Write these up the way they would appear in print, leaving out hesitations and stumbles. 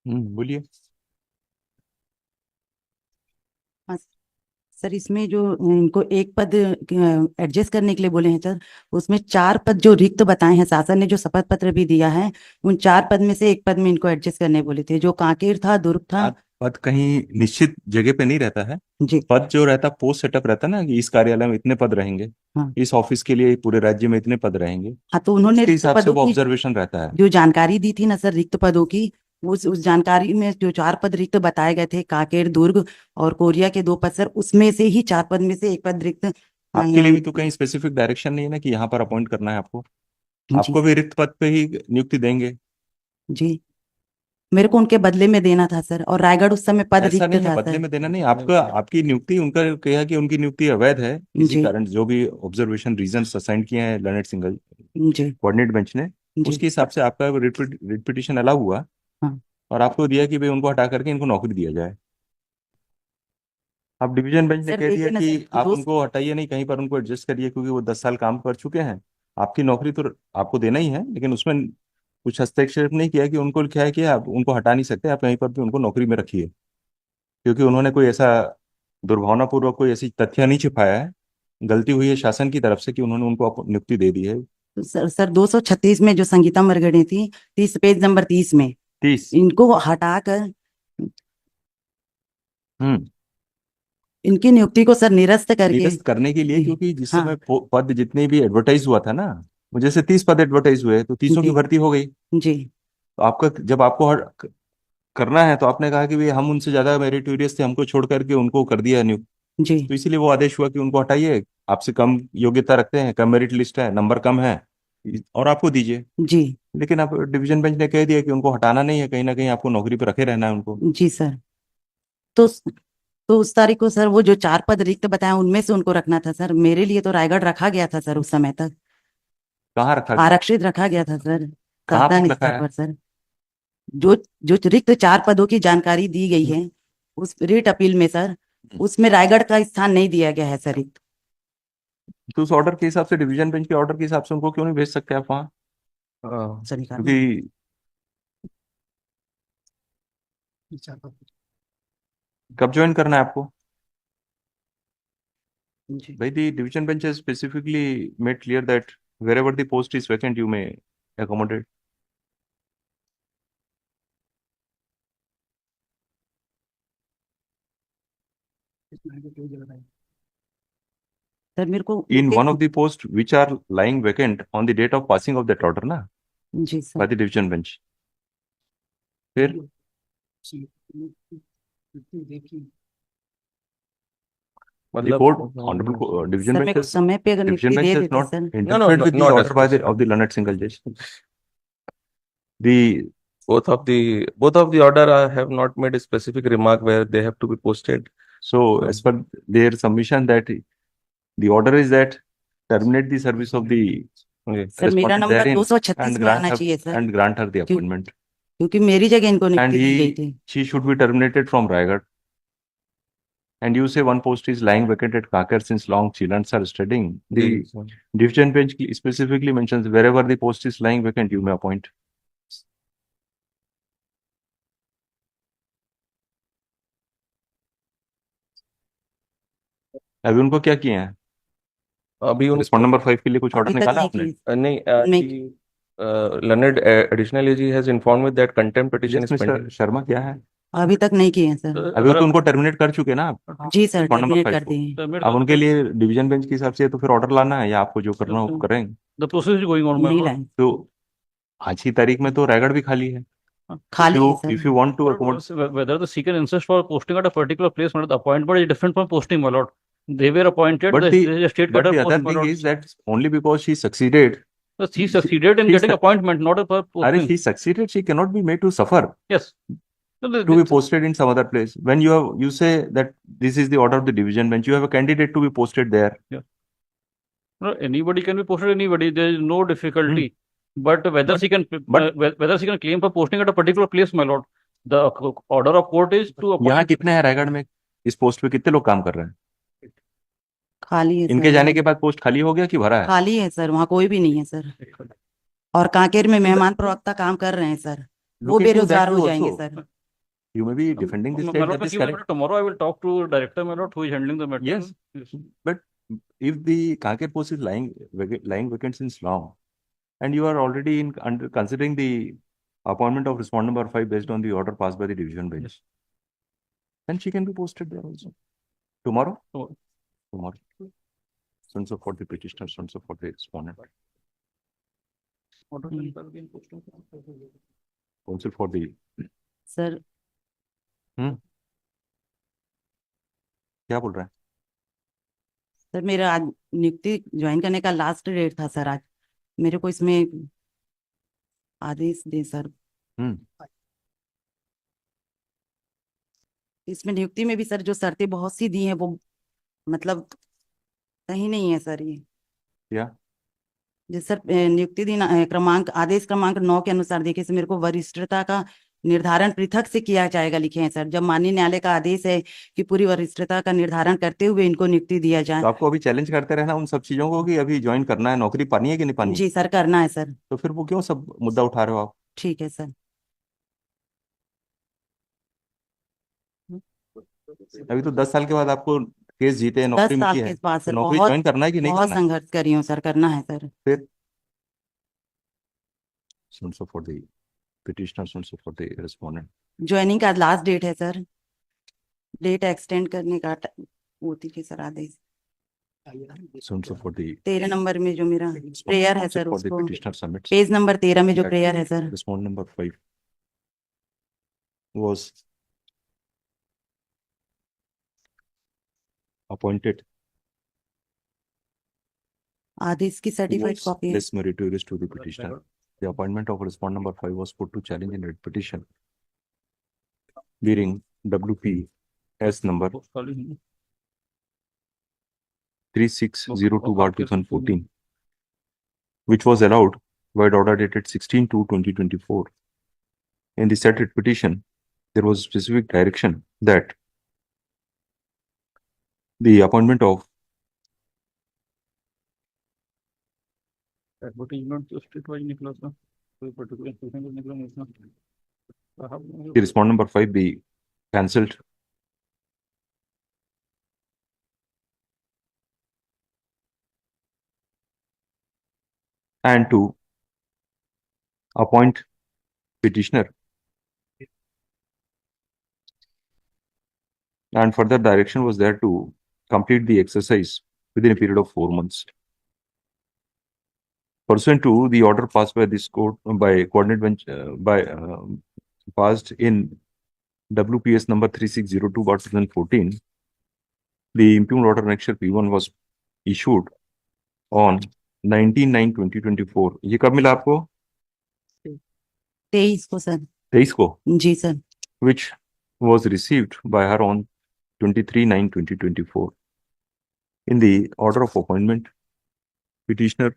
बोलिए। हाँ सर, इसमें जो इनको एक पद एडजस्ट करने के लिए बोले हैं सर, उसमें चार पद जो रिक्त बताए हैं, शासन ने जो शपथ पत्र भी दिया है, उन चार पद में से एक पद में इनको एडजस्ट करने बोले थे, जो कांकेर था, दुर्ग था। आप पद कहीं निश्चित जगह पे नहीं रहता है। जी। पद जो रहता, पोस्ट सेटअप रहता ना, कि इस कार्यालय में इतने पद रहेंगे, हाँ। इस ऑफिस के लिए पूरे राज्य में इतने पद रहेंगे, हाँ, तो उन्होंने उसके रिक्त हिसाब से पदों वो की ऑब्जर्वेशन रहता है। जो जानकारी दी थी ना सर, रिक्त पदों की, उस जानकारी में जो चार पद रिक्त बताए गए थे, कांकेर, दुर्ग और कोरिया के दो पद सर, उसमें से ही चार पद में से एक पद रिक्त। आपके लिए भी तो कहीं स्पेसिफिक डायरेक्शन नहीं है ना कि यहाँ पर अपॉइंट करना है आपको। जी आपको भी सर। रिक्त पद पे ही नियुक्ति देंगे। जी, मेरे को उनके बदले में देना था सर, और रायगढ़ उस समय पद ऐसा रिक्त नहीं है, था बदले सर। में देना नहीं, आपका आपकी नियुक्ति, उनका कहा कि उनकी नियुक्ति अवैध है किसी जी। कारण, जो भी ऑब्जर्वेशन रीजन असाइन किए हैं लर्नेड सिंगल जी। कोऑर्डिनेट बेंच ने, जी। उसके हिसाब से आपका रिट पिटिशन अलाउ हुआ। हाँ। और आपको दिया कि भाई उनको हटा करके इनको नौकरी दिया जाए। अब डिवीजन बेंच ने सर कह दिया देखिए ना कि सर, आप दो। उनको हटाइए नहीं, कहीं पर उनको एडजस्ट करिए, क्योंकि वो 10 साल काम कर चुके हैं। आपकी नौकरी तो आपको देना ही है, लेकिन उसमें कुछ हस्तक्षेप नहीं किया कि उनको क्या है कि आप उनको हटा नहीं सकते, आप कहीं पर भी उनको नौकरी में रखिए। क्योंकि उन्होंने कोई ऐसा दुर्भावनापूर्वक कोई ऐसी तथ्य नहीं छिपाया है। गलती हुई है शासन की तरफ से कि उन्होंने उनको नियुक्ति दे दी है। तो सर 236 में जो संगीता मरगड़े थी, 30 पेज नंबर 30 में 30। इनको हटाकर हम्म। इनकी नियुक्ति को सर निरस्त करके। निरस्त करने के लिए, जी। क्योंकि जिस हाँ। समय पद जितने भी एडवर्टाइज हुआ था ना, वो जैसे 30 पद एडवर्टाइज हुए तो 30 की जी। भर्ती हो गई। जी। तो आपका जब आपको करना है तो आपने कहा कि भाई हम उनसे ज्यादा मेरिटोरियस थे, हमको छोड़ करके उनको कर दिया नियुक्त। जी। तो इसीलिए वो आदेश हुआ कि उनको हटाइए, आपसे कम योग्यता रखते हैं, कम मेरिट लिस्ट है, नंबर कम है, और आपको दीजिए। जी। लेकिन आप डिवीजन बेंच ने कह दिया कि उनको हटाना नहीं है, कहीं ना कहीं आपको नौकरी पर रखे रहना है उनको। जी सर। तो तो उस तारीख को सर, वो जो चार पद रिक्त बताए उनमें से उनको रखना था सर, मेरे लिए तो रायगढ़ रखा गया था सर, उस समय तक कहाँ रखा गया? आरक्षित रखा गया था सर, कहाँ शासन पर रखा स्तर है? पर सर। जो जो रिक्त चार पदों की जानकारी दी गई है उस रिट अपील में सर, उसमें रायगढ़ का स्थान नहीं दिया गया है सर, रिक्त। तो उस ऑर्डर के हिसाब से, डिवीजन बेंच के ऑर्डर के हिसाब से उनको क्यों नहीं भेज सकते आप वहाँ? सर निकालना है। क्योंकि कब ज्वाइन करना है आपको? जी। भाई the division bench has specifically made clear that wherever the post is vacant you may accommodate. Sir मेरे को In उनके। one of the posts which are lying vacant on the date of passing of that order ना, जी by sir. the division bench, फिर the मतलब court honorable division sir bench मेरे को has समय पे अगर division नियुक्ति bench दे has देते not sir. no, no, interfered no, with the not order by the especially. of the Learned Single Judge. The Both of the order have not made a specific remark where they have to be posted. so as per their submission that the order is that terminate the service of the Okay. Sir मेरा respondent number therein 236 and में grant आना her चाहिए sir, and grant her the क्यों? appointment. क्योंकि मेरी जगह इनको And नियुक्ति दी गई he थी। she should be terminated from Raigad. And you say one post is lying vacant at Kakar since long children are studying. The division bench specifically mentions wherever the post is lying vacant, you may appoint. अभी उनको क्या किए हैं? अभी उन respond number 5 के लिए कुछ ऑर्डर अभी तक निकाला नहीं आपने? की। नहीं नहीं। learned additional AG has informed me that contempt petition yes is pending. Mister Sharma, क्या है? अभी तक नहीं किए हैं सर। अभी तो उनको टर्मिनेट कर चुके ना आप, जी सर, रिस्पॉन्ड नंबर टर्मिनेट 5 कर को। दिए। अब उनके लिए डिवीजन बेंच के हिसाब से तो फिर ऑर्डर लाना है, या आपको जो करना हो वो करेंगे। The process is going on, my नहीं lord. लाए। तो आज की तारीख में तो रायगढ़ भी खाली है। खाली है sir. If you want to But accommodate, whether the seeker insists for posting at a particular place, my lord, the appointment is different from posting, my lord. They were appointed but the state but cadre the post, other my thing lord. is that only because she succeeded, But he succeeded in she getting appointment, not a Arey, posting. she succeeded. She cannot be made to suffer Yes. So to be posted in some other place. When you say that this is the order of the division bench, you have a candidate to be posted there. yeah. No, anybody can be posted anybody. There is no difficulty. But whether But she can but whether she can claim for posting at a particular place, my lord, the order of court is to यहाँ appoint. कितने हैं रायगढ़ में? इस post पे कितने लोग काम कर रहे हैं? खाली है इनके सर। जाने के बाद पोस्ट खाली हो गया कि भरा है? खाली है सर, वहाँ कोई भी नहीं है सर। और कांकेर में मेहमान प्रवक्ता काम कर रहे हैं सर, वो लुक इनटू दैट बेरोजगार व्यू हो ऑल्सो। जाएंगे sir. You may be defending the My state lord, that मैं is क्यों correct. tomorrow I will talk to director, my lord, who is handling the matter. Yes. Yes. But if the Kanker post is lying vacant since long, and you are already in under considering the appointment of respondent number 5 based on the order passed by the division bench, Yes. then she can be posted there also. Tomorrow? Tomorrow. Tomorrow. So and so for the petitioner, so and so for the respondent. Order Hmm. can be posted. Counsel for the sir क्या बोल रहा है? Sir मेरा आज नियुक्ति join करने का last date था सर। आज मेरे को इसमें आदेश दे सर। इसमें नियुक्ति में भी सर जो शर्तें बहुत सी दी हैं वो मतलब सही नहीं है सर। ये क्या? जैसे सर नियुक्ति दिन क्रमांक आदेश क्रमांक 9 के अनुसार देखिए सर, मेरे को वरिष्ठता का निर्धारण पृथक से किया जाएगा लिखे हैं सर। जब माननीय न्यायालय का आदेश है कि पूरी वरिष्ठता का निर्धारण करते हुए इनको नियुक्ति दिया तो जाए। आपको अभी चैलेंज करते रहना उन सब चीजों को कि अभी ज्वाइन करना है, नौकरी पानी है कि नहीं पानी है? जी सर, करना है सर। तो फिर वो क्यों सब मुद्दा उठा रहे हो आप? ठीक है सर। अभी तो 10 साल के बाद आपको केस जीते, 10 नौकरी साल मिली के है, बाद तो सर नौकरी बहुत ज्वाइन करना है कि नहीं बहुत करना है? संघर्ष करी हूँ सर, करना है सर। फिर so for the petitioner, so for the respondent. Joining का लास्ट डेट है सर। डेट एक्सटेंड करने का होती है सर आदेश। So for the 13 नंबर में जो मेरा प्रेयर है सर, for the उसको petitioner submits पेज नंबर 13 में जो that प्रेयर है sir. respondent number 5 was appointed आदेश की सर्टिफाइड was कॉपी है। less meritorious to the petitioner. The appointment of respondent number 5 was put to challenge in writ petition bearing WP S number 3602/2014, which was allowed by order dated 16/2/2024. In the said writ petition, there was specific direction that the appointment of Advertisement तो state wise निकला था, कोई particular institution को निकला नहीं था। the respondent number 5 be cancelled and to appoint petitioner, and further direction was there to complete the exercise within a period of 4 months. Pursuant to the order passed by this court by coordinate bench passed in WPS number 3602/2014, the impugned order annexure P1 was issued on 19/9/2024. ये कब मिला आपको? 23 को sir. 23 को, जी sir. which was received by her on 23/9/2024. In the order of appointment, petitioner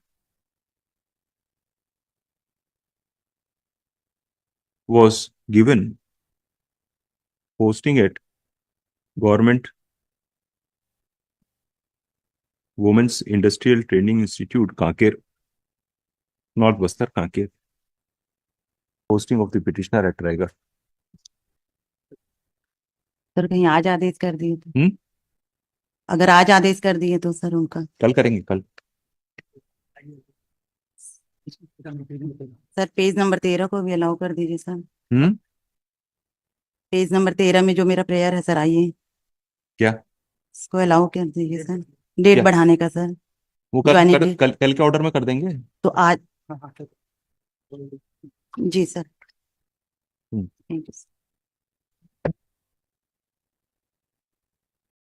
was given posting at Government Women's Industrial Training Institute, Kanker, North Bastar, Kanker. Posting of the petitioner at Raigad. Sir कहीं आज आदेश कर दिए तो हम्म? अगर आज आदेश कर दिए तो सर उनका कल करेंगे, कल। सर पेज नंबर 13 को भी अलाउ कर दीजिए सर। पेज नंबर 13 में जो मेरा प्रेयर है सर, आइए क्या? इसको अलाउ कर दीजिए सर, डेट क्या? बढ़ाने का सर। वो ज्वाइनिंग कल के कल कल के ऑर्डर में कर देंगे। तो आज जी सर। हम्म। Thank you.